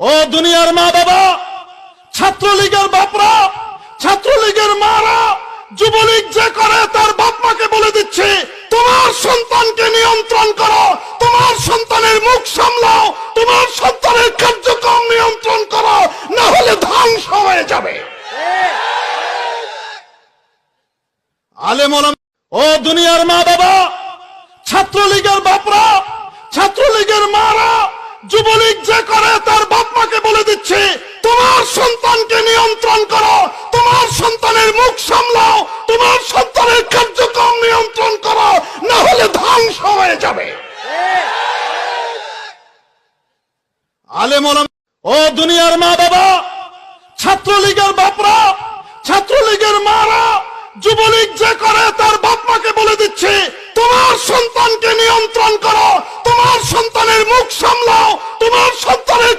ও দুনিয়ার মা বাবা, ছাত্রলীগের বাপরা, ছাত্রলীগের মারা, যুবলীগ যে করে তার বাপ মাকে বলে দিচ্ছে, তোমার সন্তানকে নিয়ন্ত্রণ করো, তোমার সন্তানের মুখ সামলাও, তোমার সন্তানের কার্যক্রম নিয়ন্ত্রণ করো, না হলে ধ্বংস হয়ে যাবে। আলেম ওলামা, ও দুনিয়ার মা বাবা, ছাত্রলীগের বাপরা, ছাত্রলীগের মারা, যুবলীগ যে করে তার বাপ মাকে বলে দিচ্ছে, তোমার সন্তানকে নিয়ন্ত্রণ করো, তোমার সন্তানের মুখ সামলাও, তোমার সন্তানের কার্যক্রম নিয়ন্ত্রণ করো, না হলে ধ্বংস হয়ে যাবে। আলেম ওলামা, ও দুনিয়ার মা বাবা, ছাত্রলীগের বাপরা, ছাত্রলীগের মারা, যুবলীগ যে করে তার বাপ মাকে বলে দিচ্ছে, তোমার সন্তানকে নিয়ন্ত্রণ করো, তোমার সন্তানের মুখ সামলাও, তোমার সন্তানের